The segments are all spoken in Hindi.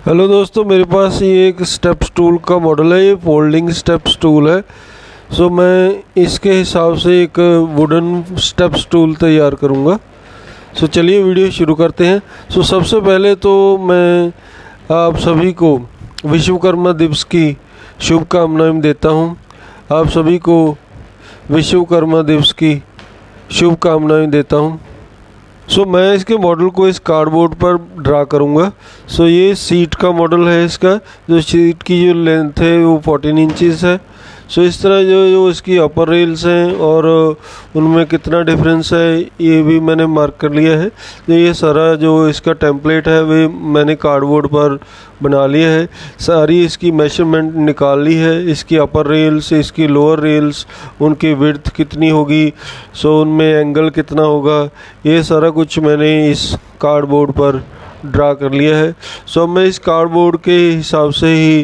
हेलो दोस्तों, मेरे पास ये एक स्टेप्स टूल का मॉडल है। ये फोल्डिंग स्टेप्स टूल है। सो मैं इसके हिसाब से एक वुडन स्टेप्स टूल तैयार करूँगा। सो चलिए वीडियो शुरू करते हैं। सो सबसे पहले तो मैं आप सभी को विश्वकर्मा दिवस की शुभकामनाएं देता हूँ। आप सभी को विश्वकर्मा दिवस की शुभकामनाएं देता हूँ। सो मैं इसके मॉडल को इस कार्डबोर्ड पर ड्रा करूँगा। सो ये सीट का मॉडल है। इसका जो सीट की जो लेंथ है वो 14 इंचज़ है। सो इस तरह जो इसकी अपर रेल्स हैं और उनमें कितना डिफरेंस है ये भी मैंने मार्क कर लिया है। तो ये सारा जो इसका टेम्पलेट है वे मैंने कार्डबोर्ड पर बना लिया है। सारी इसकी मेजरमेंट निकाल ली है। इसकी अपर रेल्स, इसकी लोअर रेल्स, उनकी विड्थ कितनी होगी, सो उनमें एंगल कितना होगा, ये सारा कुछ मैंने इस कार्डबोर्ड पर ड्रा कर लिया है। सो मैं इस कार्डबोर्ड के हिसाब से ही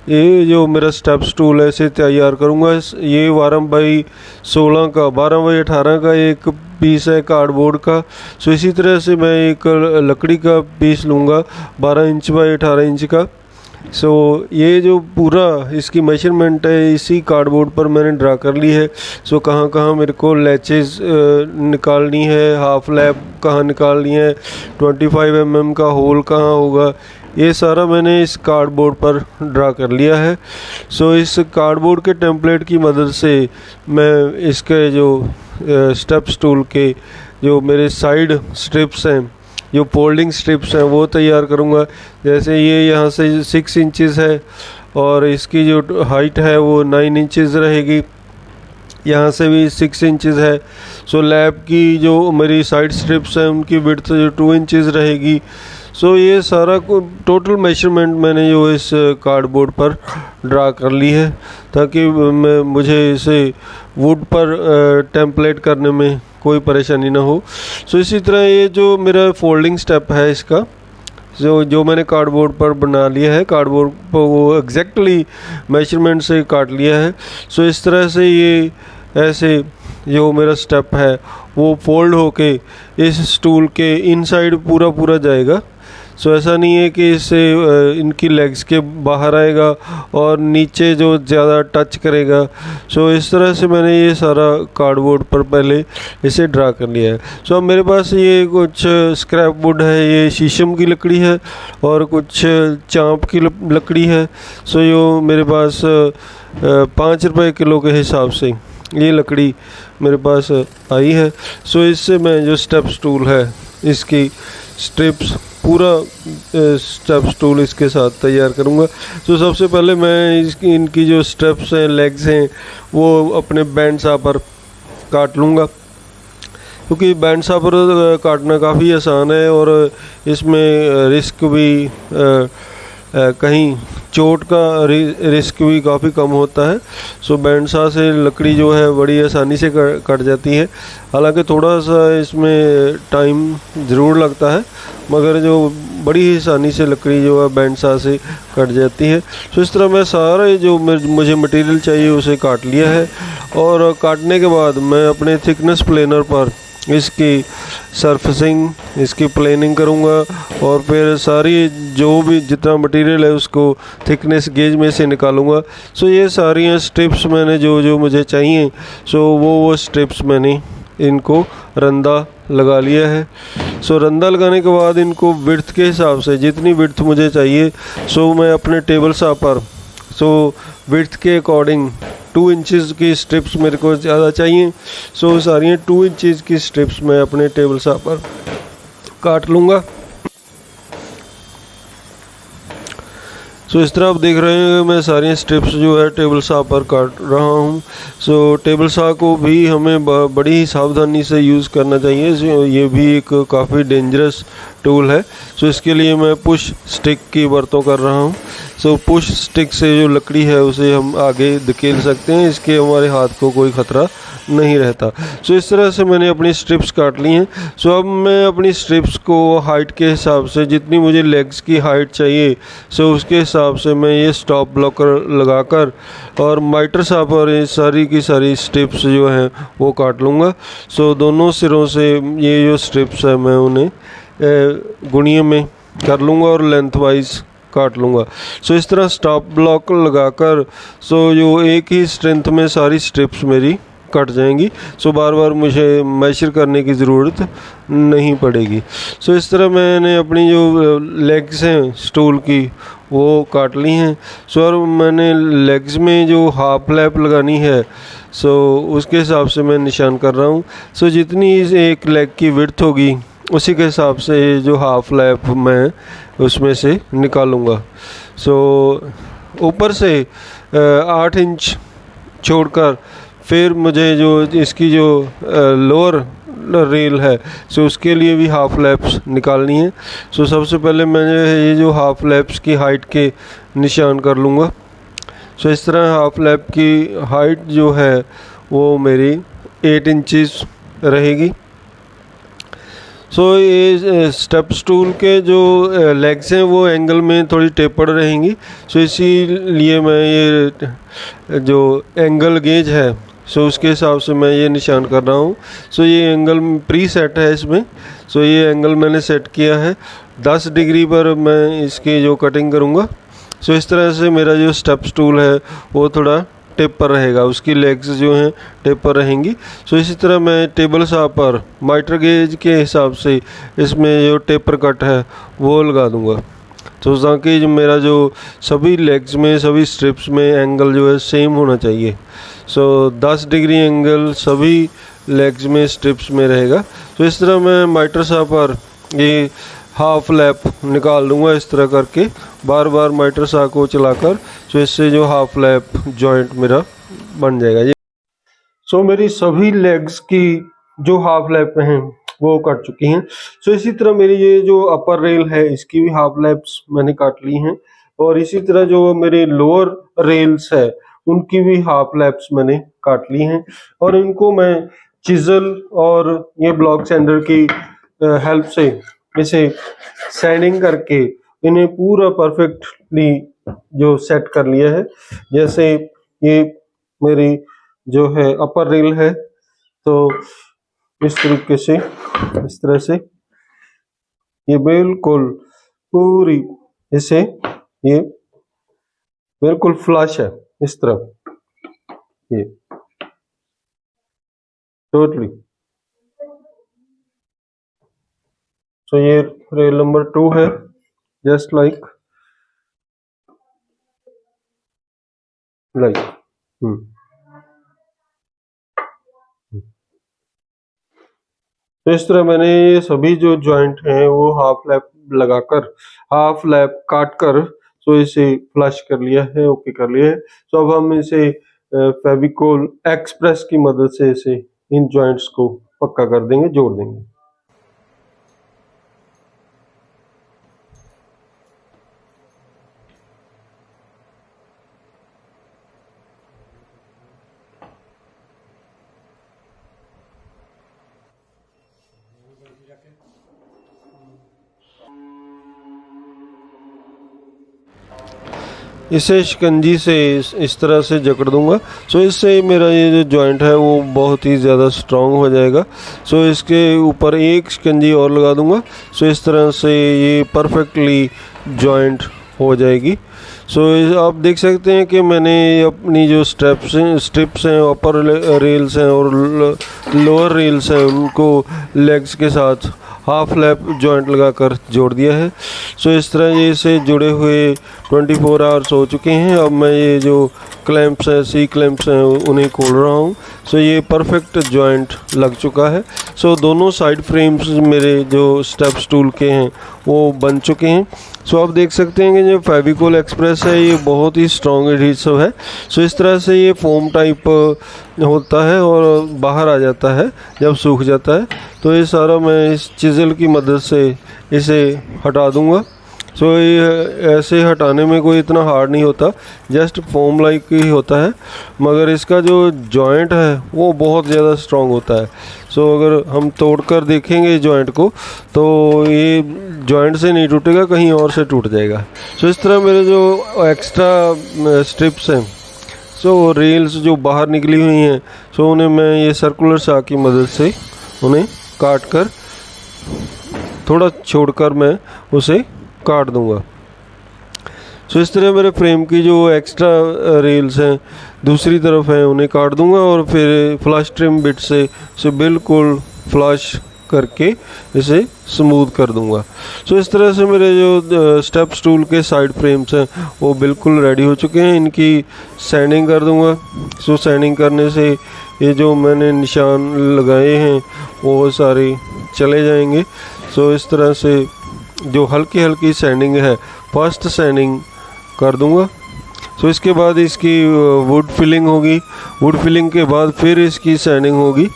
ये जो मेरा स्टेप्स टूल है इसे तैयार करूँगा। ये 12x16 का 12x18 का एक पीस है कार्डबोर्ड का। सो इसी तरह से मैं एक लकड़ी का पीस लूँगा 12 इंच बाई 18 इंच का। सो ये जो पूरा इसकी मेजरमेंट है इसी कार्डबोर्ड पर मैंने ड्रा कर ली है। सो कहाँ कहाँ मेरे को लैचेस निकालनी है, हाफ लैप कहाँ निकालनी है, 25 mm का होल कहाँ होगा, ये सारा मैंने इस कार्डबोर्ड पर ड्रा कर लिया है। सो इस कार्डबोर्ड के टेम्पलेट की मदद से मैं इसके जो स्टेप्स टूल के जो मेरे साइड स्ट्रिप्स हैं, जो फोल्डिंग स्ट्रिप्स हैं वो तैयार करूँगा। जैसे ये यहाँ से 6 इंचज़ है और इसकी जो हाइट है वो 9 इंचज़ रहेगी। यहाँ से भी 6 इंचज़ है। सो लैब की जो मेरी साइड स्ट्रिप्स हैं उनकी विड्थ जो 2 इंचज़ रहेगी। सो ये सारा टोटल मेजरमेंट मैंने जो इस कार्डबोर्ड पर ड्रा कर ली है ताकि मुझे इसे वुड पर टेम्पलेट करने में कोई परेशानी ना हो। सो इसी तरह ये जो मेरा फोल्डिंग स्टेप है इसका जो मैंने कार्डबोर्ड पर बना लिया है, कार्डबोर्ड पर वो एग्जैक्टली मेजरमेंट से काट लिया है। सो इस तरह से ये ऐसे जो मेरा स्टेप है वो फोल्ड होके इस स्टूल के इनसाइड पूरा जाएगा। सो ऐसा नहीं है कि इससे इनकी लेग्स के बाहर आएगा और नीचे जो ज़्यादा टच करेगा। सो इस तरह से मैंने ये सारा कार्डबोर्ड पर पहले इसे ड्रा कर लिया है। सो अब मेरे पास ये कुछ स्क्रैप वुड है, ये शीशम की लकड़ी है और कुछ चाँप की लकड़ी है। सो ये मेरे पास 5 रुपये किलो के हिसाब से ये लकड़ी मेरे पास आई है। सो इससे मैं जो स्टेप्स टूल है इसकी स्ट्रिप्स पूरा स्टेप्स टूल इसके साथ तैयार करूँगा। तो सबसे पहले मैं इनकी जो स्टेप्स हैं, लेग्स हैं, वो अपने बैंड शार्पर काट लूँगा क्योंकि बैंड शार्पर काटना काफ़ी आसान है और इसमें रिस्क भी कहीं चोट का रिस्क भी काफ़ी कम होता है। सो बैंड शार्प से लकड़ी जो है बड़ी आसानी से कट जाती है। हालांकि थोड़ा सा इसमें टाइम ज़रूर लगता है मगर जो बड़ी ही आसानी से लकड़ी जो है बैंड शार्प से कट जाती है। सो इस तरह मैं सारे जो मुझे मटेरियल चाहिए उसे काट लिया है और काटने के बाद मैं अपने थिकनेस प्लेनर पर इसकी सरफेसिंग, इसकी प्लेनिंग करूँगा और फिर सारी जो भी जितना मटेरियल है उसको थिकनेस गेज में से निकालूंगा। सो ये सारी स्ट्रिप्स मैंने जो मुझे चाहिए सो वो स्ट्रिप्स मैंने इनको रंदा लगा लिया है। सो रंदा लगाने के बाद इनको विड्थ के हिसाब से जितनी विड्थ मुझे चाहिए सो मैं अपने टेबल साहब पर विड्थ के अकॉर्डिंग 2 इंचज़ की स्ट्रिप्स मेरे को ज़्यादा चाहिए। सो सारी 2 इंचज़ की स्ट्रिप्स मैं अपने टेबल साहब पर काट लूँगा। सो इस तरह आप देख रहे हैं मैं सारी स्ट्रिप्स जो है टेबल साहब पर काट रहा हूँ। सो टेबल साहब को भी हमें बड़ी ही सावधानी से यूज़ करना चाहिए। सो ये भी एक काफ़ी डेंजरस टूल है। सो इसके लिए मैं पुश स्टिक की बरतों कर रहा हूँ। सो पुश स्टिक से जो लकड़ी है उसे हम आगे धकेल सकते हैं, इसके हमारे हाथ को कोई ख़तरा नहीं रहता। सो इस तरह से मैंने अपनी स्ट्रिप्स काट ली हैं। सो अब मैं अपनी स्ट्रिप्स को हाइट के हिसाब से जितनी मुझे लेग्स की हाइट चाहिए सो उसके हिसाब से मैं ये स्टॉप ब्लॉकर लगाकर और माइटर शार्पर ये सारी की सारी स्ट्रिप्स जो हैं वो काट लूँगा। सो दोनों सिरों से ये जो स्ट्रिप्स है मैं उन्हें गुणियों में कर लूँगा और लेंथ वाइज काट लूँगा। सो इस तरह स्टॉप ब्लॉक लगाकर सो जो एक ही स्ट्रेंथ में सारी स्ट्रिप्स मेरी कट जाएंगी। सो बार बार मुझे मेजर करने की ज़रूरत नहीं पड़ेगी। सो इस तरह मैंने अपनी जो लेग्स हैं स्टूल की वो काट ली हैं। सो और मैंने लेग्स में जो हाफ लैप लगानी है सो उसके हिसाब से मैं निशान कर रहा हूँ। सो जितनी इस एक लेग की विड्थ होगी उसी के हिसाब से जो हाफ लैप मैं उसमें से निकालूँगा। सो ऊपर से 8 इंच छोड़कर फिर मुझे जो इसकी जो लोअर रेल है सो उसके लिए भी हाफ लैप्स निकालनी है। सो सबसे पहले मैंने ये जो हाफ लैप्स की हाइट के निशान कर लूँगा। सो इस तरह हाफ लैप की हाइट जो है वो मेरी 8 इंचेस रहेगी। सो ये स्टेप स्टूल के जो लेग्स हैं वो एंगल में थोड़ी टेपर्ड रहेंगी। सो इसीलिए मैं ये जो एंगल गेज है सो उसके हिसाब से मैं ये निशान कर रहा हूँ। सो ये एंगल प्री सेट है इसमें। सो ये एंगल मैंने सेट किया है 10 डिग्री पर मैं इसकी जो कटिंग करूँगा। सो इस तरह से मेरा जो स्टेप स्टूल है वो थोड़ा टेपर रहेगा, उसकी लेग्स जो हैं टेपर रहेंगी। सो इसी तरह मैं टेबल साहब पर माइटर गेज के हिसाब से इसमें जो टेपर कट है वो लगा दूँगा। तो ताकि जो मेरा जो सभी लेग्स में सभी स्ट्रिप्स में एंगल जो है सेम होना चाहिए। सो 10 डिग्री एंगल सभी लेग्स में स्ट्रिप्स में रहेगा। तो इस तरह मैं माइटर साहब पर ये हाफ लैप निकाल लूँगा इस तरह करके, बार बार माइटर साह को चलाकर। सो इससे जो हाफ लैप जॉइंट मेरा बन जाएगा ये। सो मेरी सभी लेग्स की जो हाफ लैप हैं वो कट चुकी हैं। सो इसी तरह मेरी ये जो अपर रेल है इसकी भी हाफ लैप्स मैंने काट ली हैं, और इसी तरह जो मेरे लोअर रेल्स है उनकी भी हाफ लैप्स मैंने काट ली हैं। और इनको मैं चिजल और ये ब्लॉक सैंडर की हेल्प से इसे सैंडिंग करके इन्हें पूरा परफेक्टली जो सेट कर लिया है। जैसे ये मेरी जो है अपर रेल है तो इस तरीके से, इस तरह से ये बिल्कुल पूरी इसे ये बिल्कुल फ्लश है इस तरह ये टोटली। सो ये रेल नंबर 2 है जस्ट लाइक तो इस तरह मैंने ये सभी जो जॉइंट हैं वो हाफ लैप लगाकर, हाफ लैप काट कर सो इसे फ्लश कर लिया है, ओके कर लिया है। तो अब हम इसे फेविकोल एक्सप्रेस की मदद से इसे इन जॉइंट्स को पक्का कर देंगे, जोड़ देंगे। इसे शिकंजी से इस तरह से जकड़ दूंगा। सो इससे मेरा ये जो जॉइंट है वो बहुत ही ज़्यादा स्ट्रॉन्ग हो जाएगा। सो इसके ऊपर एक शिकंजी और लगा दूंगा। सो इस तरह से ये परफेक्टली जॉइंट हो जाएगी। सो आप देख सकते हैं कि मैंने अपनी जो स्ट्रिप्स हैं, अपर रेल्स हैं और लोअर रेल्स हैं उनको लेग्स के साथ हाफ लैप जॉइंट लगाकर जोड़ दिया है। सो इस तरह ये से जुड़े हुए 24 आवर्स हो चुके हैं। अब मैं ये जो क्लैंप्स हैं, सी क्लैंप्स हैं, उन्हें खोल रहा हूँ। सो ये परफेक्ट जॉइंट लग चुका है। सो दोनों साइड फ्रेम्स मेरे जो स्टेप स्टूल के हैं वो बन चुके हैं। सो आप देख सकते हैं कि जो फेविकोल एक्सप्रेस है ये बहुत ही स्ट्रॉन्ग एडहेसिव है। सो इस तरह से ये फोम टाइप होता है और बाहर आ जाता है जब सूख जाता है। तो ये सारा मैं इस चिज़ल की मदद से इसे हटा दूंगा। सो ये ऐसे हटाने में कोई इतना हार्ड नहीं होता, जस्ट फोम लाइक ही होता है, मगर इसका जो जॉइंट है वो बहुत ज़्यादा स्ट्रॉन्ग होता है। सो अगर हम तोड़कर देखेंगे जॉइंट को तो ये जॉइंट से नहीं टूटेगा, कहीं और से टूट जाएगा। सो इस तरह मेरे जो एक्स्ट्रा स्ट्रिप्स हैं, सो रेल्स जो बाहर निकली हुई हैं, सो उन्हें मैं ये सर्कुलर सा की मदद से उन्हें काट कर थोड़ा छोड़कर मैं उसे काट दूंगा। सो इस तरह मेरे फ्रेम की जो एक्स्ट्रा रेल्स हैं दूसरी तरफ हैं उन्हें काट दूंगा और फिर फ्लश ट्रिम बिट से बिल्कुल फ्लश करके इसे स्मूथ कर दूंगा। सो इस तरह से मेरे जो स्टेप स्टूल के साइड फ्रेम्स हैं वो बिल्कुल रेडी हो चुके हैं। इनकी सैंडिंग कर दूंगा। सो सैंडिंग करने से ये जो मैंने निशान लगाए हैं वो सारे चले जाएंगे। सो इस तरह से जो हल्की हल्की सैंडिंग है फर्स्ट सैंडिंग कर दूंगा। सो इसके बाद इसकी वुड फिलिंग होगी। वुड फिलिंग के बाद फिर इसकी सैंडिंग होगी।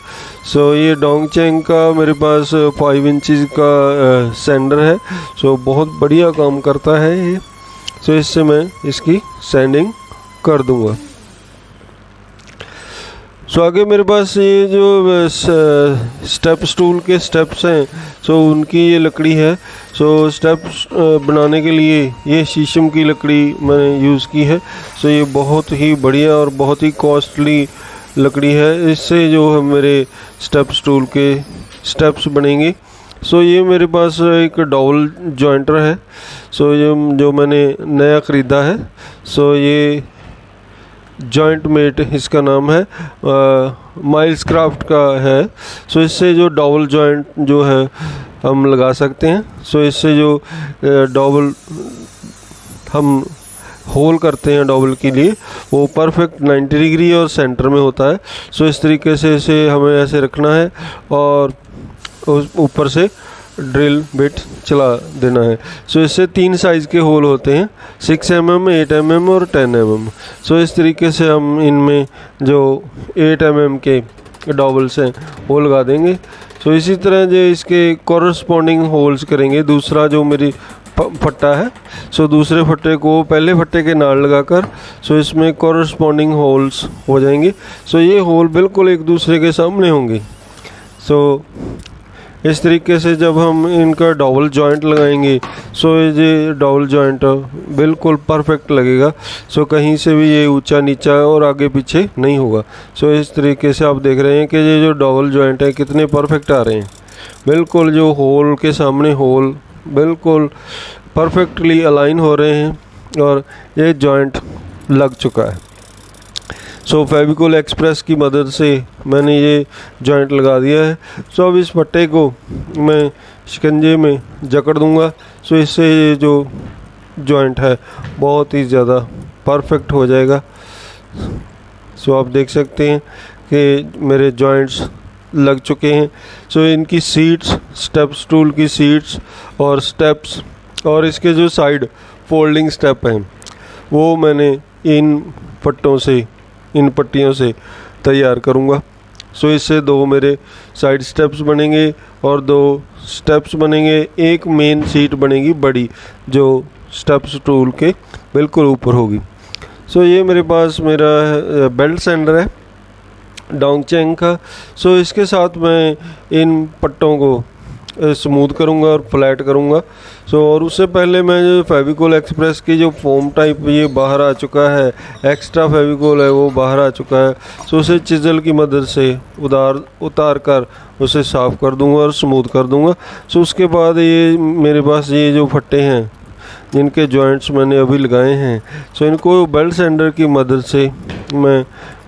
सो ये डोंगचेंग का मेरे पास 5 इंचज़ का सैंडर है। सो बहुत बढ़िया काम करता है ये। सो इससे मैं इसकी सैंडिंग कर दूंगा। सो आगे मेरे पास ये जो स्टेप स्टूल के स्टेप्स हैं सो उनकी ये लकड़ी है। सो स्टेप्स बनाने के लिए ये शीशम की लकड़ी मैंने यूज़ की है। सो ये बहुत ही बढ़िया और बहुत ही कॉस्टली लकड़ी है। इससे जो है मेरे स्टेप स्टूल के स्टेप्स बनेंगे। सो ये मेरे पास एक डबल जॉइंटर है। सो ये जो मैंने नया ख़रीदा है। सो ये जॉइंट मेट इसका नाम है, माइल्स क्राफ्ट का है। सो इससे जो डबल जॉइंट जो है हम लगा सकते हैं। सो इससे जो डबल हम होल करते हैं डबल के लिए वो परफेक्ट 90 डिग्री और सेंटर में होता है। सो इस तरीके से इसे हमें ऐसे रखना है और ऊपर से ड्रिल बिट चला देना है। सो इससे 3 साइज़ के होल होते हैं, 6 mm, 8 mm और 10 mm। सो इस तरीके से हम इनमें जो 8 mm के डबल्स हैं वो लगा देंगे। सो इसी तरह जो इसके कॉरस्पॉन्डिंग होल्स करेंगे। दूसरा जो मेरी फट्टा है सो दूसरे फट्टे को पहले फट्टे के नाल लगाकर सो इसमें कॉरस्पॉन्डिंग होल्स हो जाएंगे। सो ये होल बिल्कुल एक दूसरे के सामने होंगे। सो इस तरीके से जब हम इनका डबल जॉइंट लगाएंगे सो ये डबल जॉइंट बिल्कुल परफेक्ट लगेगा। सो कहीं से भी ये ऊंचा नीचा और आगे पीछे नहीं होगा। सो इस तरीके से आप देख रहे हैं कि ये जो डबल जॉइंट है कितने परफेक्ट आ रहे हैं। बिल्कुल जो होल के सामने होल बिल्कुल परफेक्टली अलाइन हो रहे हैं और ये जॉइंट लग चुका है। सो फेविकोल एक्सप्रेस की मदद से मैंने ये जॉइंट लगा दिया है। सो अब इस फट्टे को मैं शिकंजे में जकड़ दूंगा। सो इससे ये जो जॉइंट है बहुत ही ज़्यादा परफेक्ट हो जाएगा। सो आप देख सकते हैं कि मेरे जॉइंट्स लग चुके हैं। सो इनकी सीट्स, स्टेप स्टूल की सीट्स और स्टेप्स और इसके जो साइड फोल्डिंग स्टेप हैं वो मैंने इन फट्टों से, इन पट्टियों से तैयार करूँगा। सो इससे 2 मेरे साइड स्टेप्स बनेंगे और 2 स्टेप्स बनेंगे। एक मेन सीट बनेगी बड़ी जो स्टेप स्टूल के बिल्कुल ऊपर होगी। सो ये मेरे पास मेरा बेल्ट सैंडर है डोंगचेंग का। सो इसके साथ मैं इन पट्टों को स्मूथ करूँगा और फ्लैट करूँगा। सो और उससे पहले मैं जो फेविकोल एक्सप्रेस की जो फोम टाइप ये बाहर आ चुका है, एक्स्ट्रा फेविकोल है वो बाहर आ चुका है। सो उसे चिज़ल की मदद से उतार कर उसे साफ़ कर दूँगा और स्मूथ कर दूँगा। सो उसके बाद ये मेरे पास ये जो फट्टे हैं जिनके जॉइंट्स मैंने अभी लगाए हैं सो इनको बेल्ट सैंडर की मदद से मैं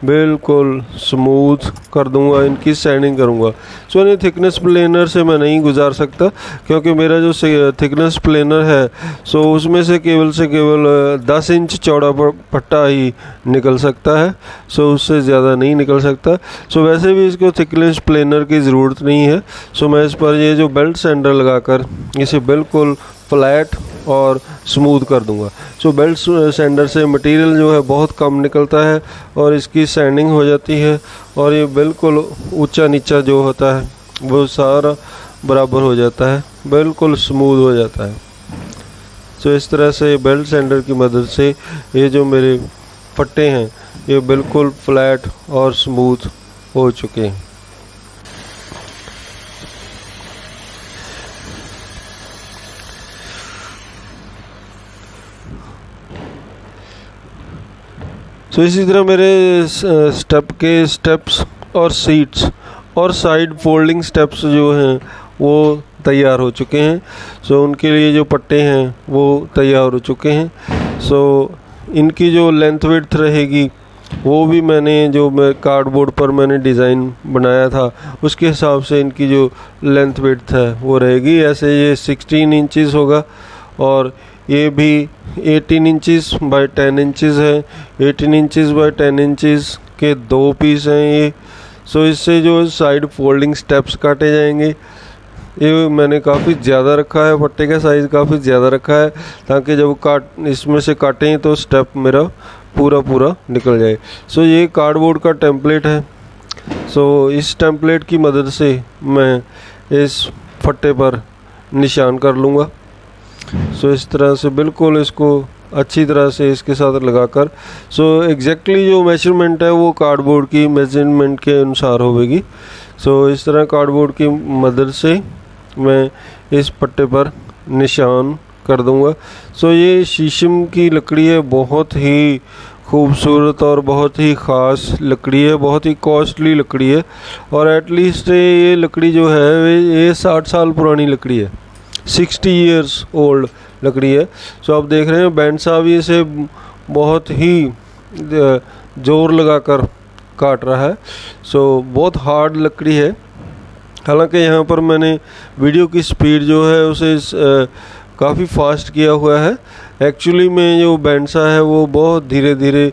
बिल्कुल स्मूथ कर दूंगा, इनकी सैंडिंग करूंगा। सो इन्हें थिकनेस प्लेनर से मैं नहीं गुजार सकता क्योंकि मेरा जो थिकनेस प्लेनर है सो उसमें से केवल 10 इंच चौड़ा पट्टा ही निकल सकता है। सो उससे ज़्यादा नहीं निकल सकता। सो वैसे भी इसको थिकनेस प्लेनर की ज़रूरत नहीं है। सो मैं इस पर ये जो बेल्ट सैंडर लगाकर इसे बिल्कुल फ्लैट और स्मूथ कर दूंगा। सो बेल्ट सैंडर से मटेरियल जो है बहुत कम निकलता है और इसकी सैंडिंग हो जाती है और ये बिल्कुल ऊंचा नीचा जो होता है वो सारा बराबर हो जाता है, बिल्कुल स्मूथ हो जाता है। सो इस तरह से बेल्ट सैंडर की मदद से ये जो मेरे फट्टे हैं ये बिल्कुल फ्लैट और स्मूथ हो चुके हैं। सो इसी तरह मेरे स्टेप के स्टेप्स और सीट्स और साइड फोल्डिंग स्टेप्स जो हैं वो तैयार हो चुके हैं। सो उनके लिए जो पट्टे हैं वो तैयार हो चुके हैं। सो इनकी जो लेंथ विड्थ रहेगी वो भी मैंने जो मैं कार्डबोर्ड पर मैंने डिज़ाइन बनाया था उसके हिसाब से इनकी जो लेंथ विड्थ है वो रहेगी। ऐसे ये 16 इंचज़ होगा और ये भी 18 इंचज़ बाय 10 इंचज़ है। 18 इंचज़ बाय 10 इंचज़ के 2 पीस हैं ये। सो इससे जो साइड फोल्डिंग स्टेप्स काटे जाएंगे। ये मैंने काफ़ी ज़्यादा रखा है, पट्टे का साइज़ काफ़ी ज़्यादा रखा है ताकि जब इसमें से काटें तो स्टेप मेरा पूरा निकल जाए। सो ये कार्डबोर्ड का टेम्पलेट है। सो इस टेम्पलेट की मदद से मैं इस फट्टे पर निशान कर लूँगा। सो इस तरह से बिल्कुल इसको अच्छी तरह से इसके साथ लगाकर एग्जैक्टली जो मेजरमेंट है वो कार्डबोर्ड की मेजरमेंट के अनुसार होगी। सो इस तरह कार्डबोर्ड की मदद से मैं इस पट्टे पर निशान कर दूंगा। सो ये शीशम की लकड़ी है, बहुत ही खूबसूरत और बहुत ही ख़ास लकड़ी है, बहुत ही कॉस्टली लकड़ी है और एटलीस्ट ये लकड़ी जो है ये 60 साल पुरानी लकड़ी है, 60 ईयर्स ओल्ड लकड़ी है। सो आप देख रहे हैं बैंड साहब इसे बहुत ही ज़ोर लगाकर काट रहा है। सो बहुत हार्ड लकड़ी है। हालांकि यहाँ पर मैंने वीडियो की स्पीड जो है उसे काफ़ी फास्ट किया हुआ है। एक्चुअली में जो बैंडसा है वो बहुत धीरे धीरे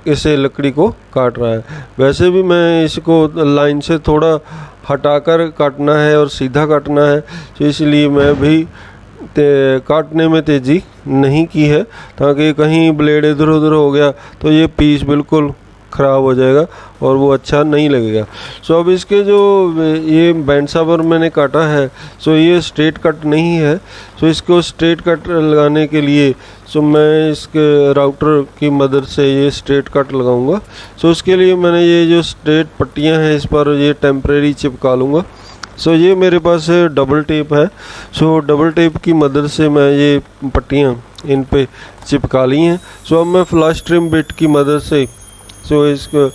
इसे लकड़ी को काट रहा है। वैसे भी मैं इसको लाइन से थोड़ा हटाकर काटना है और सीधा काटना है, तो इसलिए मैं भी काटने में तेज़ी नहीं की है ताकि कहीं ब्लेड इधर उधर हो गया तो ये पीस बिल्कुल ख़राब हो जाएगा और वो अच्छा नहीं लगेगा। सो अब इसके जो ये बैंडसा पर मैंने काटा है सो ये स्ट्रेट कट नहीं है। सो इसको स्ट्रेट कट लगाने के लिए मैं इसके राउटर की मदद से ये स्ट्रेट कट लगाऊंगा। सो उसके लिए मैंने ये जो स्ट्रेट पट्टियां हैं इस पर ये टेम्परेरी चिपका लूँगा। सो ये मेरे पास डबल टेप है। सो डबल टेप की मदद से मैं ये पट्टियाँ इन पे चिपका ली हैं। सो अब मैं फ्लश ट्रिम बिट की मदद से इसको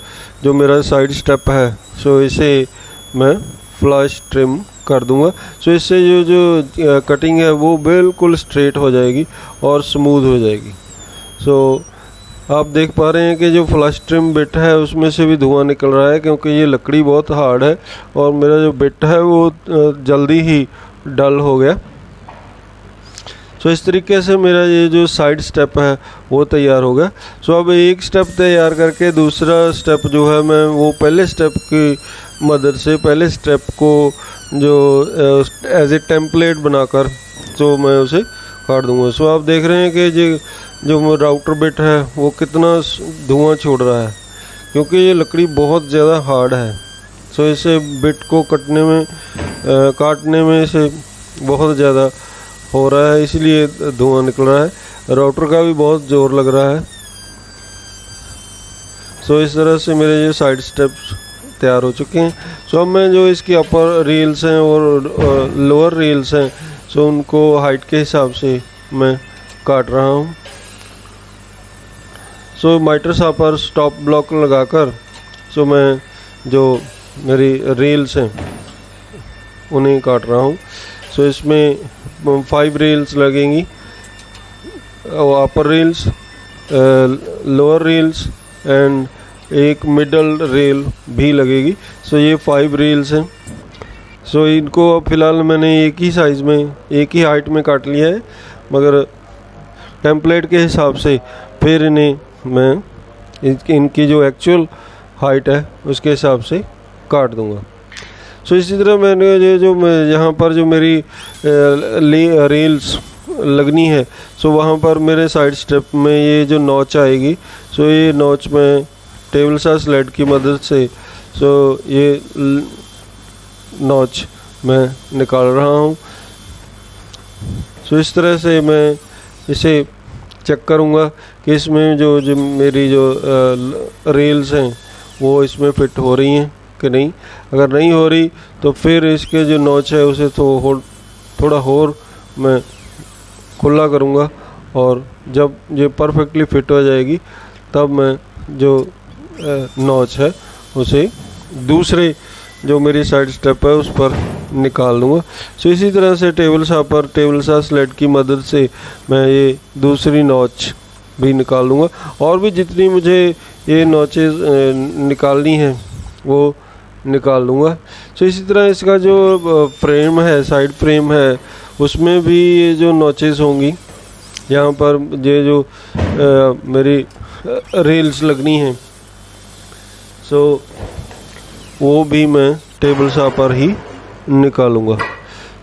जो मेरा साइड स्टेप है इसे मैं फ्लश ट्रिम कर दूंगा। इससे जो कटिंग है वो बिल्कुल स्ट्रेट हो जाएगी और स्मूथ हो जाएगी। आप देख पा रहे हैं कि जो फ्लश ट्रिम बिट है उसमें से भी धुआं निकल रहा है क्योंकि ये लकड़ी बहुत हार्ड है और मेरा जो बिट है वो जल्दी ही डल हो गया। इस तरीके से मेरा ये जो साइड स्टेप है वो तैयार हो गया। अब एक स्टेप तैयार करके दूसरा स्टेप जो है मैं वो पहले स्टेप की मदद से पहले स्टेप को जो एज ए टेम्पलेट बनाकर मैं उसे काट दूंगा। आप देख रहे हैं कि जो राउटर बिट है वो कितना धुआं छोड़ रहा है क्योंकि ये लकड़ी बहुत ज़्यादा हार्ड है। इसे बिट को काटने में इसे बहुत ज़्यादा हो रहा है, इसलिए धुआं निकल रहा है। राउटर का भी बहुत ज़ोर लग रहा है। इस तरह से मेरे ये साइड स्टेप्स तैयार हो चुके हैं। अब मैं जो इसकी अपर रील्स हैं और लोअर रील्स हैं उनको हाइट के हिसाब से मैं काट रहा हूँ। माइटर साह पर स्टॉप ब्लॉक लगाकर मैं जो मेरी रील्स हैं उन्हें काट रहा हूँ। इसमें 5 रील्स लगेंगी, अपर रील्स, लोअर रील्स एंड एक मिडल रेल भी लगेगी। ये 5 रील्स हैं। इनको फ़िलहाल मैंने एक ही साइज़ में एक ही हाइट में काट लिया है, मगर टेम्पलेट के हिसाब से फिर इन्हें मैं इनकी जो एक्चुअल हाइट है उसके हिसाब से काट दूंगा। इसी तरह मैंने ये जो यहाँ पर जो मेरी रील्स लगनी है वहाँ पर मेरे साइड स्टेप में ये जो नॉच आएगी ये नॉच मैं टेबल सा स्लेट की मदद से ये नॉच मैं निकाल रहा हूँ। इस तरह से मैं इसे चेक करूँगा कि इसमें जो मेरी जो रील्स हैं वो इसमें फिट हो रही हैं कि नहीं। अगर नहीं हो रही तो फिर इसके जो नॉच है उसे थोड़ा और मैं खुला करूँगा और जब ये परफेक्टली फिट हो जाएगी तब मैं जो नॉच है उसे दूसरे जो मेरी साइड स्टेप है उस पर निकाल लूँगा। सो इसी तरह से टेबल शाह स्लेट की मदद से मैं ये दूसरी नॉच भी निकाल लूँगा, और भी जितनी मुझे ये नॉचेस निकालनी है वो निकाल लूँगा। सो इसी तरह इसका जो फ्रेम है, साइड फ्रेम है, उसमें भी ये जो नॉचेस होंगी, यहाँ पर ये जो मेरी रेल्स लगनी हैं, सो वो भी मैं टेबल शाह पर ही निकालूंगा।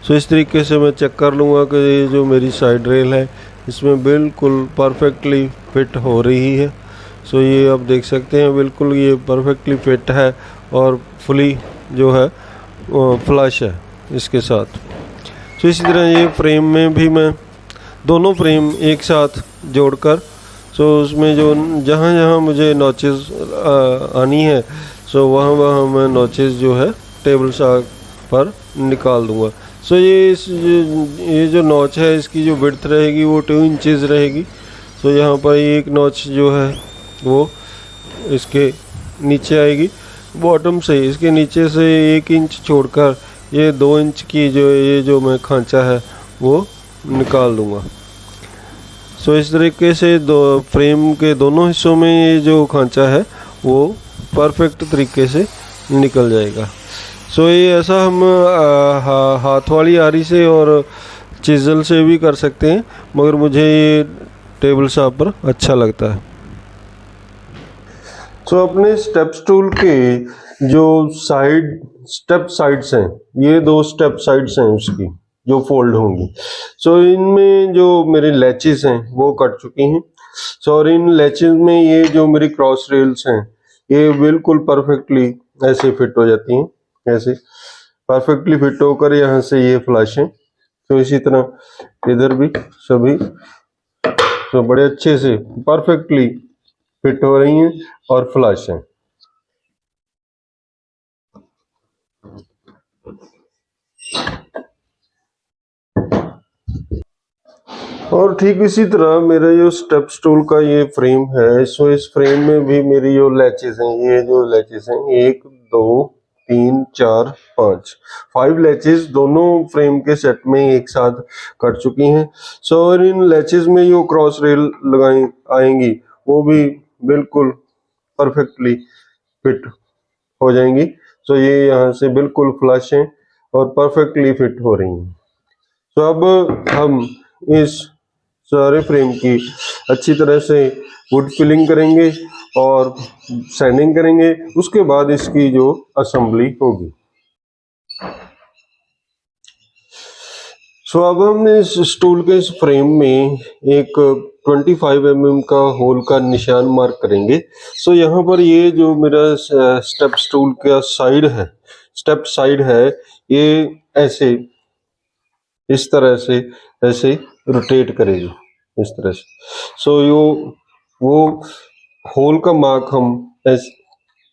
सो इस तरीके से मैं चेक कर लूँगा कि ये जो मेरी साइड रेल है इसमें बिल्कुल परफेक्टली फिट हो रही है। सो ये आप देख सकते हैं बिल्कुल ये परफेक्टली फिट है और फुली जो है फ्लश है इसके साथ। सो इसी तरह ये फ्रेम में भी मैं दोनों फ्रेम एक साथ जोड़कर, सो उसमें जो जहाँ जहाँ मुझे नॉचेस आनी है, सो वहाँ वहाँ मैं नॉचेस जो है टेबल शाह पर निकाल दूँगा। सो ये जो नॉच है इसकी जो विड्थ रहेगी वो 2 इंचेस रहेगी। सो यहाँ पर एक नॉच जो है वो इसके नीचे आएगी बॉटम से, इसके नीचे से 1 इंच छोड़कर ये 2 इंच की जो मैं खांचा है वो निकाल दूँगा। सो इस तरीके से फ्रेम के दोनों हिस्सों में ये जो खांचा है वो परफेक्ट तरीके से निकल जाएगा। सो ये ऐसा हम हाथ वाली आरी से और चिज़ल से भी कर सकते हैं, मगर मुझे ये टेबल शाह पर अच्छा लगता है। सो अपने स्टेप स्टूल के जो स्टेप साइड्स हैं, ये 2 स्टेप साइड्स हैं उसकी जो फोल्ड होंगी। सो इनमें जो मेरे लैचेस हैं वो कट चुकी हैं। सो और इन लैचेस में ये जो मेरी क्रॉस रेल्स हैं ये बिल्कुल परफेक्टली ऐसे फिट हो जाती हैं, ऐसे परफेक्टली फिट होकर यहाँ से ये फ्लश हैं। तो इसी तरह इधर भी सभी तो बड़े अच्छे से परफेक्टली फिट हो रही हैं और फ्लश हैं। और ठीक इसी तरह मेरा जो स्टेप स्टूल का ये फ्रेम है, सो इस फ्रेम में भी मेरी जो लैचेस हैं, ये जो लैचेस हैं 1 2 3 4 5 लैचेस दोनों फ्रेम के सेट में एक साथ कट चुकी हैं। सो और इन लैचेस में जो क्रॉस रेल लगाई आएंगी वो भी बिल्कुल परफेक्टली फिट हो जाएंगी। सो ये यहाँ से बिल्कुल फ्लश हैं और परफेक्टली फिट हो रही हैं। तो अब हम इस सारे फ्रेम की अच्छी तरह से वुड फिलिंग करेंगे और सैंडिंग करेंगे, उसके बाद इसकी जो असेंबली होगी। सो अब हम इस स्टूल के इस फ्रेम में एक 25 mm का होल का निशान मार्क करेंगे। सो यहाँ पर ये जो मेरा स्टेप स्टूल का स्टेप साइड है, ये ऐसे इस तरह से ऐसे रोटेट करेगी इस तरह से। सो वो होल का मार्क हम इस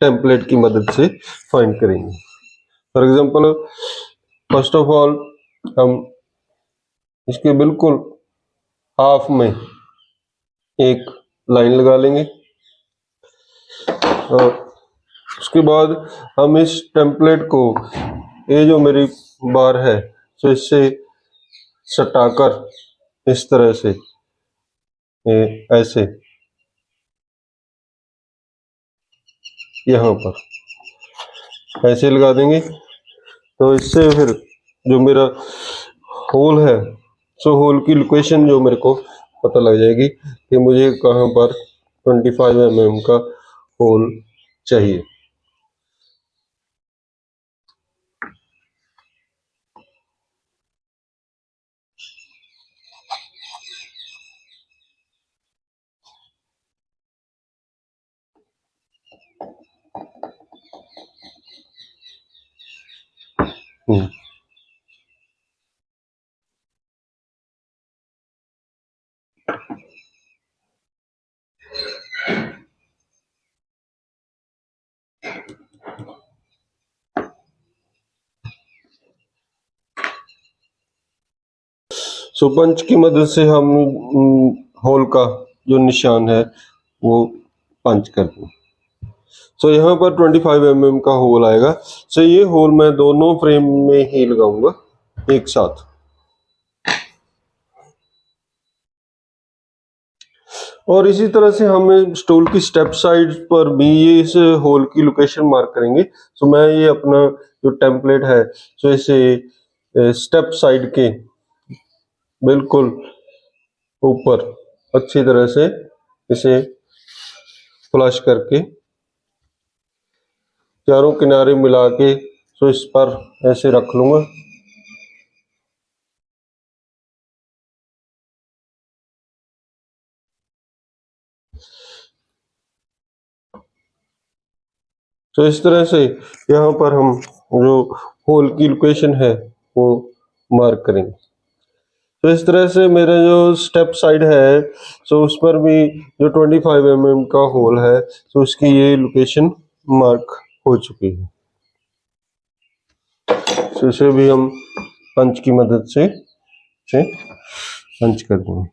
टेम्पलेट की मदद से फाइंड करेंगे। For example first of all हम इसके बिल्कुल हाफ में एक लाइन लगा लेंगे और उसके बाद हम इस टेम्पलेट को, ये जो मेरी बार है, तो इससे सटाकर इस तरह से ऐसे यहाँ पर ऐसे लगा देंगे। तो इससे फिर जो मेरा होल है, सो होल की लोकेशन जो मेरे को पता लग जाएगी कि मुझे कहाँ पर 25 mm का होल चाहिए। सो पंच की मदद से हम होल का जो निशान है वो पंच कर दें। सो यहाँ पर 25 mm का होल आएगा। सो ये होल मैं दोनों फ्रेम में ही लगाऊंगा एक साथ। और इसी तरह से हम स्टूल की स्टेप साइड पर भी ये इस होल की लोकेशन मार्क करेंगे। सो मैं ये अपना जो टेम्पलेट है सो इसे स्टेप साइड के बिल्कुल ऊपर अच्छी तरह से इसे फ्लश करके चारों किनारे मिला के सो इस पर ऐसे रख लूंगा। तो इस तरह से यहाँ पर हम जो होल की लोकेशन है वो मार्क करेंगे। तो इस तरह से मेरा जो स्टेप साइड है सो उस पर भी जो 25 mm का होल है तो उसकी ये लोकेशन मार्क हो चुकी है। तो इसे भी हम पंच की मदद से पंच कर देंगे।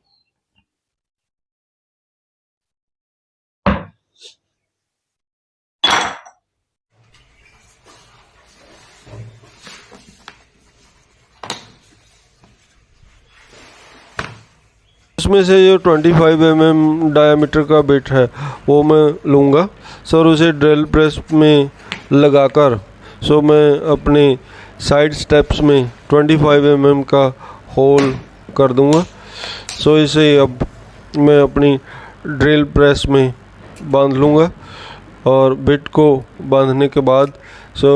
उसमें से जो 25 mm डायामीटर का बिट है वो मैं लूँगा सर, उसे ड्रिल प्रेस में लगाकर सो मैं अपने साइड स्टेप्स में 25 mm का होल कर दूँगा। सो इसे अब मैं अपनी ड्रिल प्रेस में बांध लूँगा और बिट को बांधने के बाद सो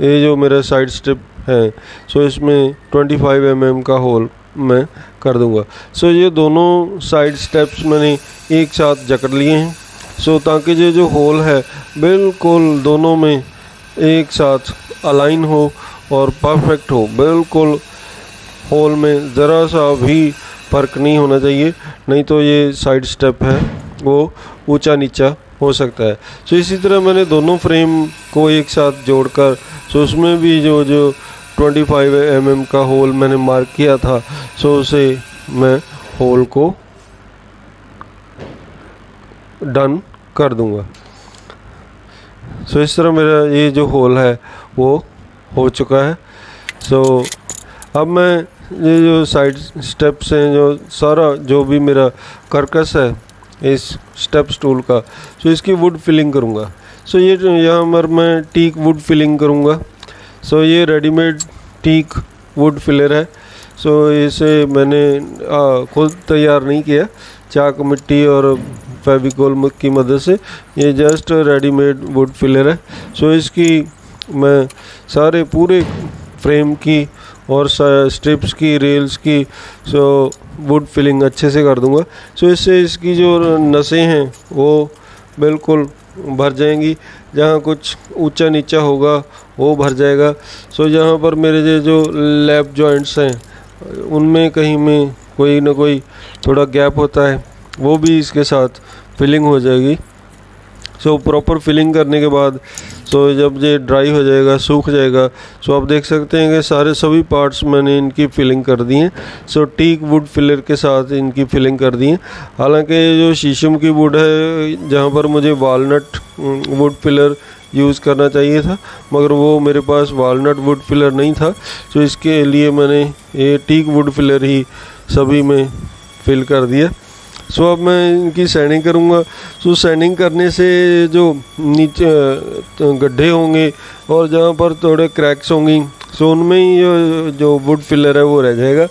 ये जो मेरा साइड स्टेप है सो इसमें 25 mm का होल मैं कर दूंगा। सो ये दोनों साइड स्टेप्स मैंने एक साथ जकड़ लिए हैं सो ताकि ये जो होल है बिल्कुल दोनों में एक साथ अलाइन हो और परफेक्ट हो। बिल्कुल होल में ज़रा सा भी फर्क नहीं होना चाहिए, नहीं तो ये साइड स्टेप है वो ऊंचा नीचा हो सकता है। सो इसी तरह मैंने दोनों फ्रेम को एक साथ जोड़कर सो उसमें भी जो 25 mm का होल मैंने मार्क किया था सो उसे मैं होल को डन कर दूंगा। सो इस तरह मेरा ये जो होल है वो हो चुका है। सो अब मैं ये जो साइड स्टेप्स हैं जो सारा जो भी मेरा कर्कस है इस स्टेप स्टूल का सो इसकी वुड फिलिंग करूँगा। सो ये यहाँ पर मैं टीक वुड फिलिंग करूँगा। सो ये रेडीमेड टीक वुड फिलर है। सो इसे मैंने खुद तैयार नहीं किया, चाक मिट्टी और फेविकोल की मदद से, ये जस्ट रेडीमेड वुड फिलर है। सो इसकी मैं सारे पूरे फ्रेम की और स्ट्रिप्स की रेल्स की सो वुड फिलिंग अच्छे से कर दूंगा। सो इससे इसकी जो नसें हैं वो बिल्कुल भर जाएंगी, जहाँ कुछ ऊंचा नीचा होगा वो भर जाएगा। सो यहाँ पर मेरे जो लैप जॉइंट्स हैं उनमें कहीं में कोई ना कोई थोड़ा गैप होता है वो भी इसके साथ फिलिंग हो जाएगी। सो प्रॉपर फिलिंग करने के बाद सो जब ये ड्राई हो जाएगा, सूख जाएगा, सो आप देख सकते हैं कि सभी पार्ट्स मैंने इनकी फिलिंग कर दी हैं। सो टीक वुड फिलर के साथ इनकी फिलिंग कर दी है। हालांकि जो शीशम की वुड है जहाँ पर मुझे वालनट वुड फिलर यूज़ करना चाहिए था मगर वो मेरे पास वालनट वुड फिलर नहीं था, तो इसके लिए मैंने ये टीक वुड फिलर ही सभी में फिल कर दिया। सो अब मैं इनकी सैंडिंग करूँगा। सो सैंडिंग करने से जो नीचे गड्ढे होंगे और जहाँ पर थोड़े क्रैक्स होंगी सो उनमें ही जो वुड फिलर है वो रह जाएगा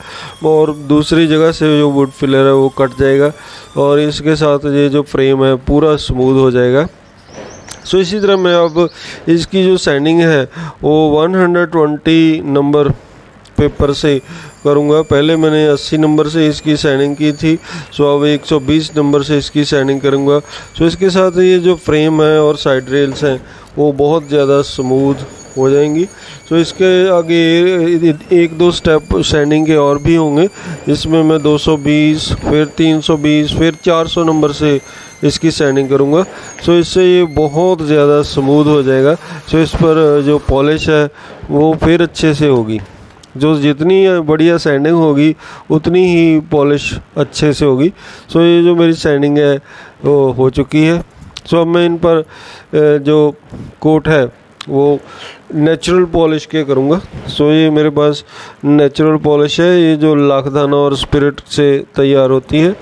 और दूसरी जगह से जो वुड फिलर है वो कट जाएगा और इसके साथ ये जो फ्रेम है पूरा स्मूथ हो जाएगा। सो इसी तरह मैं अब इसकी जो सैंडिंग है वो 120 नंबर पेपर से करूँगा। पहले मैंने 80 नंबर से इसकी सैंडिंग की थी, सो अब 120 नंबर से इसकी सैंडिंग करूँगा। सो इसके साथ ये जो फ्रेम है और साइड रेल्स हैं वो बहुत ज़्यादा स्मूथ हो जाएंगी। सो इसके आगे एक दो स्टेप सैंडिंग के और भी होंगे, इसमें मैं 220 फिर 320 फिर 400 नंबर से इसकी सैंडिंग करूँगा। सो इससे ये बहुत ज़्यादा स्मूथ हो जाएगा। सो इस पर जो पॉलिश है वो फिर अच्छे से होगी, जो जितनी बढ़िया सैंडिंग होगी उतनी ही पॉलिश अच्छे से होगी। सो ये जो मेरी सैंडिंग है वो हो चुकी है। सो अब मैं इन पर जो कोट है वो नेचुरल पॉलिश के करूँगा। सो ये मेरे पास नेचुरल पॉलिश है, ये जो लाखदाना और स्पिरिट से तैयार होती है।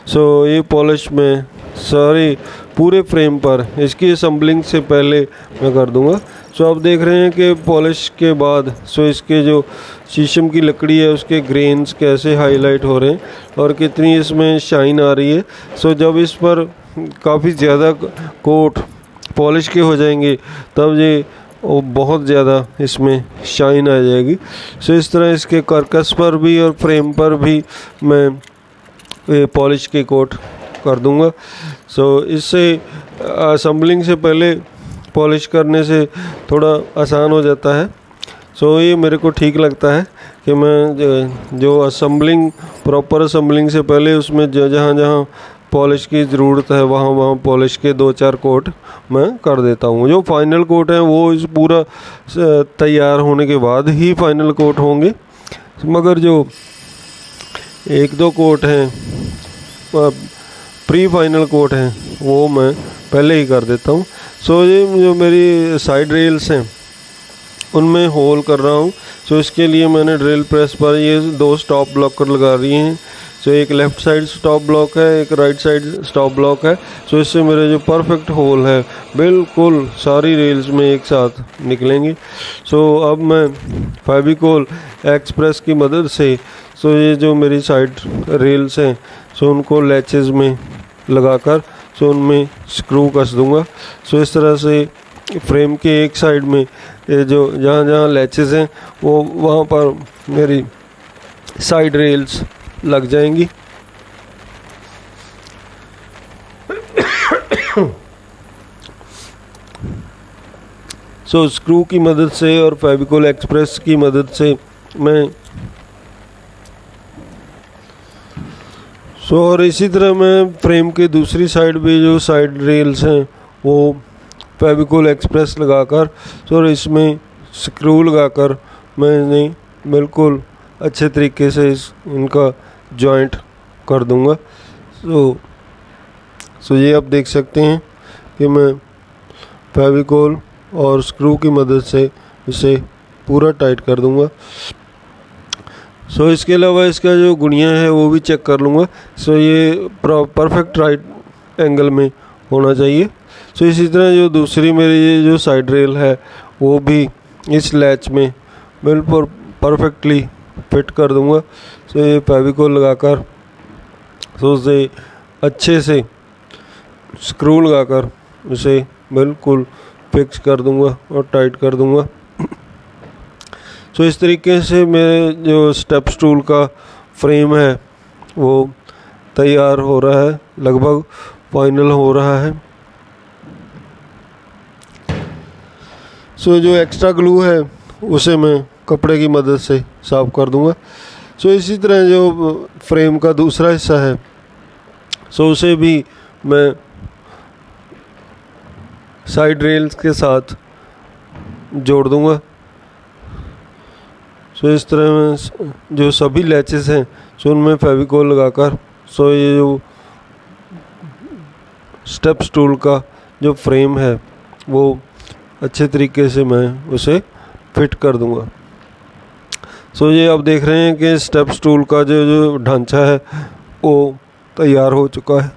सो ये पॉलिश में सारी पूरे फ्रेम पर इसकी असम्बलिंग से पहले मैं कर दूंगा। सो आप देख रहे हैं कि पॉलिश के बाद इसके जो शीशम की लकड़ी है उसके ग्रेन्स कैसे हाईलाइट हो रहे हैं और कितनी इसमें शाइन आ रही है। सो जब इस पर काफ़ी ज़्यादा कोट पॉलिश के हो जाएंगे तब ये बहुत ज़्यादा इसमें शाइन आ जाएगी। सो इस तरह इसके कर्कस पर भी और फ्रेम पर भी मैं ये पॉलिश के कोट कर दूंगा। सो इससे असम्बलिंग से पहले पॉलिश करने से थोड़ा आसान हो जाता है। सो ये मेरे को ठीक लगता है कि मैं जो असम्बलिंग प्रॉपर असम्बलिंग से पहले उसमें जहाँ जहाँ पॉलिश की ज़रूरत है वहाँ वहाँ पॉलिश के 2-4 कोट मैं कर देता हूँ। जो फाइनल कोट है वो इस पूरा तैयार होने के बाद ही फाइनल कोट होंगे, मगर जो 1-2 कोट हैं प्री फाइनल कोट हैं वो मैं पहले ही कर देता हूँ। सो ये जो मेरी साइड रेल्स हैं उनमें होल कर रहा हूँ। सो इसके लिए मैंने ड्रिल प्रेस पर ये 2 स्टॉप ब्लॉकर लगा रही हैं। सो एक लेफ़्ट साइड स्टॉप ब्लॉक है, एक राइट साइड स्टॉप ब्लॉक है। सो इससे मेरे जो परफेक्ट होल है बिल्कुल सारी रेल्स में एक साथ निकलेंगी। सो अब मैं फेविकोल एक्सप्रेस की मदद से ये जो मेरी साइड रेल्स हैं उनको लैचेस में लगाकर उनमें स्क्रू कस दूंगा। सो इस तरह से फ्रेम के एक साइड में ये जो जहाँ जहाँ लैचेस हैं वो वहाँ पर मेरी साइड रेल्स लग जाएंगी। स्क्रू की मदद से और फेविकोल एक्सप्रेस की मदद से मैं और इसी तरह मैं फ्रेम के दूसरी साइड भी जो साइड रेल्स हैं वो फेविकोल एक्सप्रेस लगाकर और इसमें स्क्रू लगाकर मैं इन्हें बिल्कुल अच्छे तरीके से इनका जॉइंट कर दूंगा। सो ये आप देख सकते हैं कि मैं फेविकोल और स्क्रू की मदद से इसे पूरा टाइट कर दूंगा। इसके अलावा इसका जो गुणिया है वो भी चेक कर लूँगा। ये परफेक्ट राइट एंगल में होना चाहिए। इसी तरह जो दूसरी मेरी ये जो साइड रेल है वो भी इस लैच में बिल्कुल परफेक्टली फिट कर दूंगा। ये फेविकोल लगाकर उसे अच्छे से स्क्रू लगाकर इसे बिल्कुल फिक्स कर दूंगा और टाइट कर दूंगा। इस तरीके से मेरे जो स्टेप स्टूल का फ्रेम है वो तैयार हो रहा है, लगभग फाइनल हो रहा है। जो एक्स्ट्रा ग्लू है उसे मैं कपड़े की मदद से साफ कर दूंगा। इसी तरह जो फ्रेम का दूसरा हिस्सा है उसे भी मैं साइड रेल्स के साथ जोड़ दूंगा। इस तरह में जो सभी लैचेस हैं उनमें फेविकोल लगाकर ये जो स्टेप स्टूल का जो फ्रेम है वो अच्छे तरीके से मैं उसे फिट कर दूंगा। ये आप देख रहे हैं कि स्टेप स्टूल का जो ढांचा है वो तैयार हो चुका है।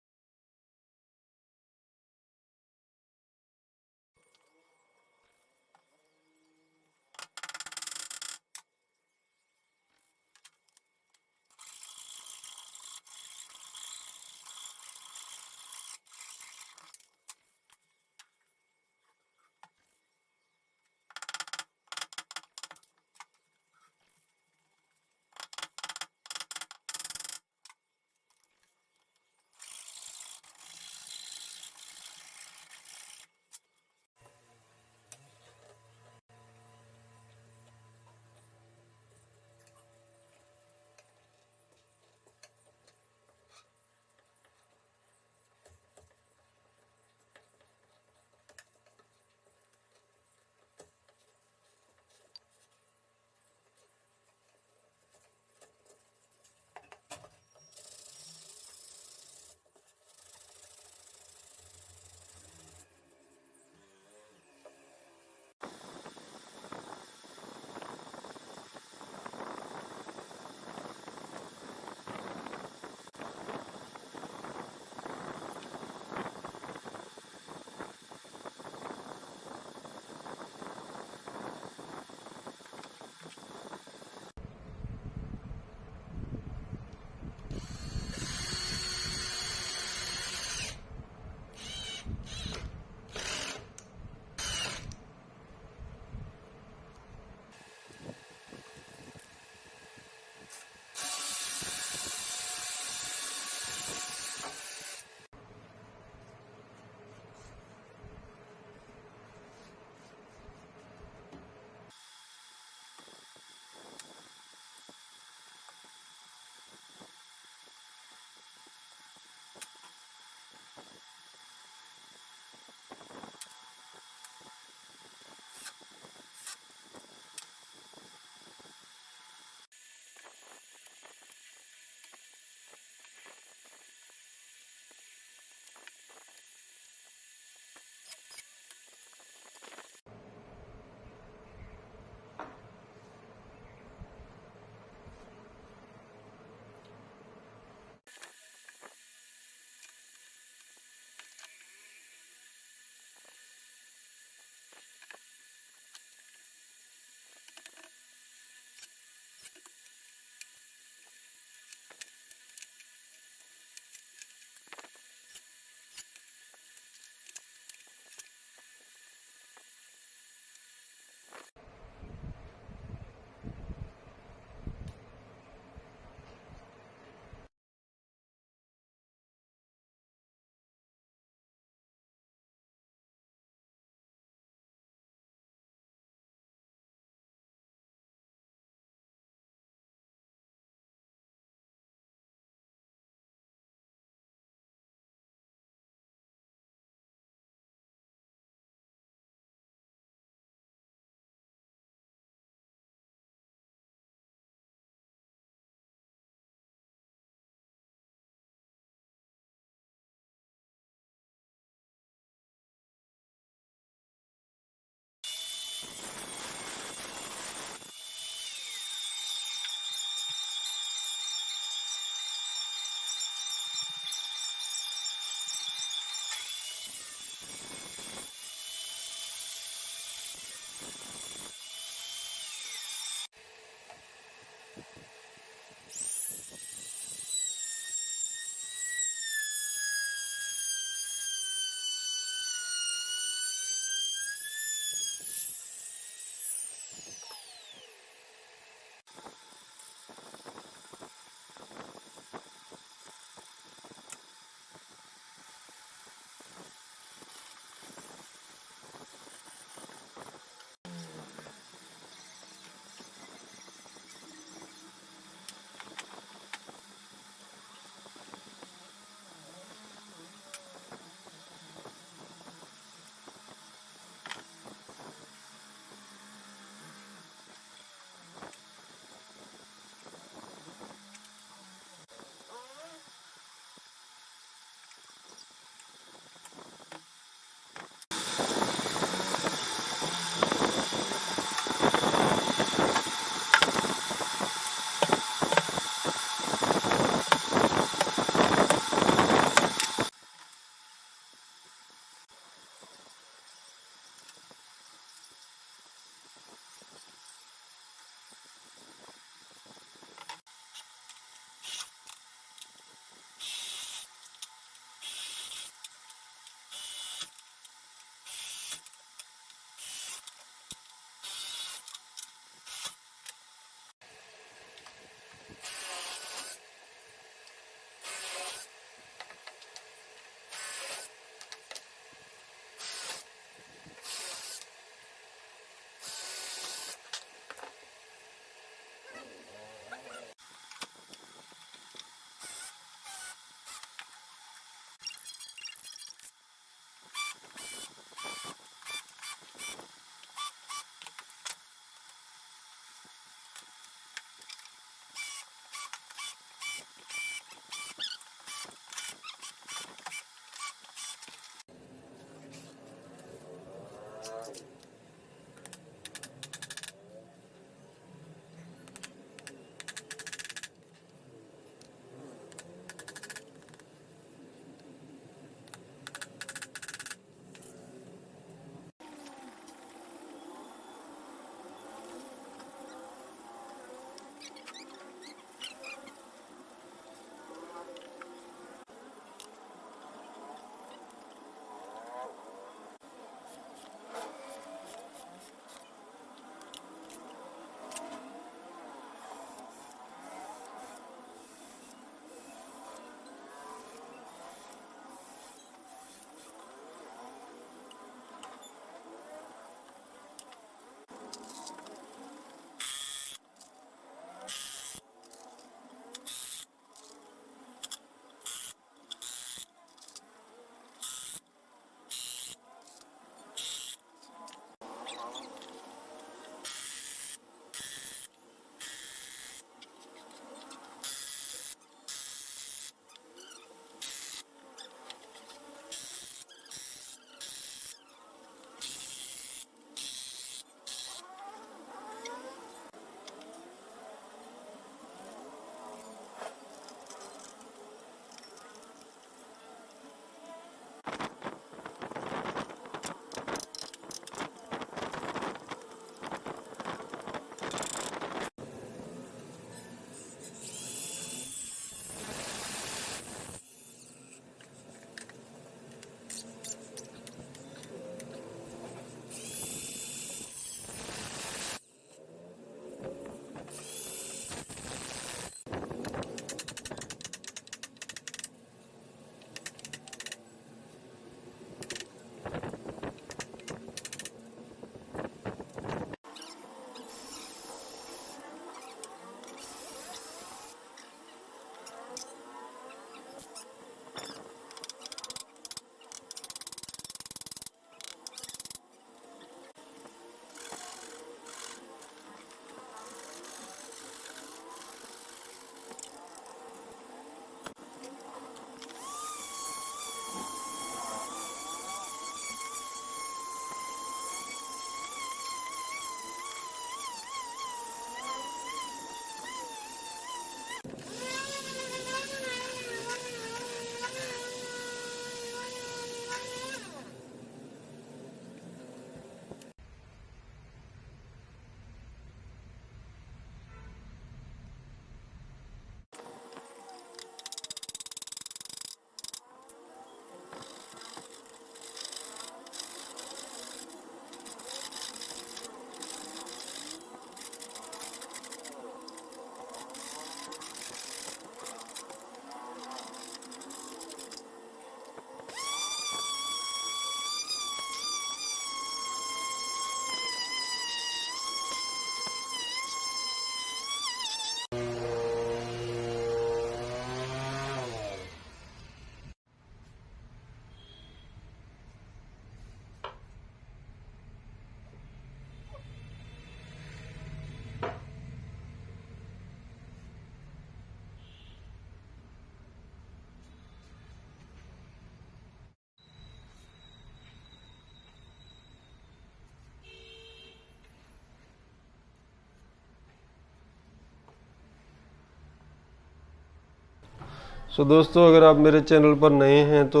सो दोस्तों, अगर आप मेरे चैनल पर नए हैं तो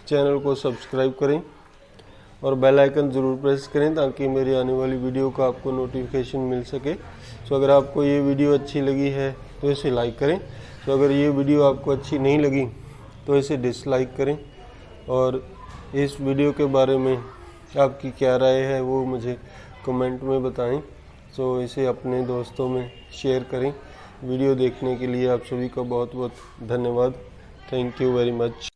चैनल को सब्सक्राइब करें और बेल आइकन ज़रूर प्रेस करें ताकि मेरी आने वाली वीडियो का आपको नोटिफिकेशन मिल सके। सो अगर आपको ये वीडियो अच्छी लगी है तो इसे लाइक करें। सो अगर ये वीडियो आपको अच्छी नहीं लगी तो इसे डिसलाइक करें और इस वीडियो के बारे में आपकी क्या राय है वो मुझे कमेंट में बताएं। सो इसे अपने दोस्तों में शेयर करें। वीडियो देखने के लिए आप सभी का बहुत बहुत धन्यवाद। Thank you very much.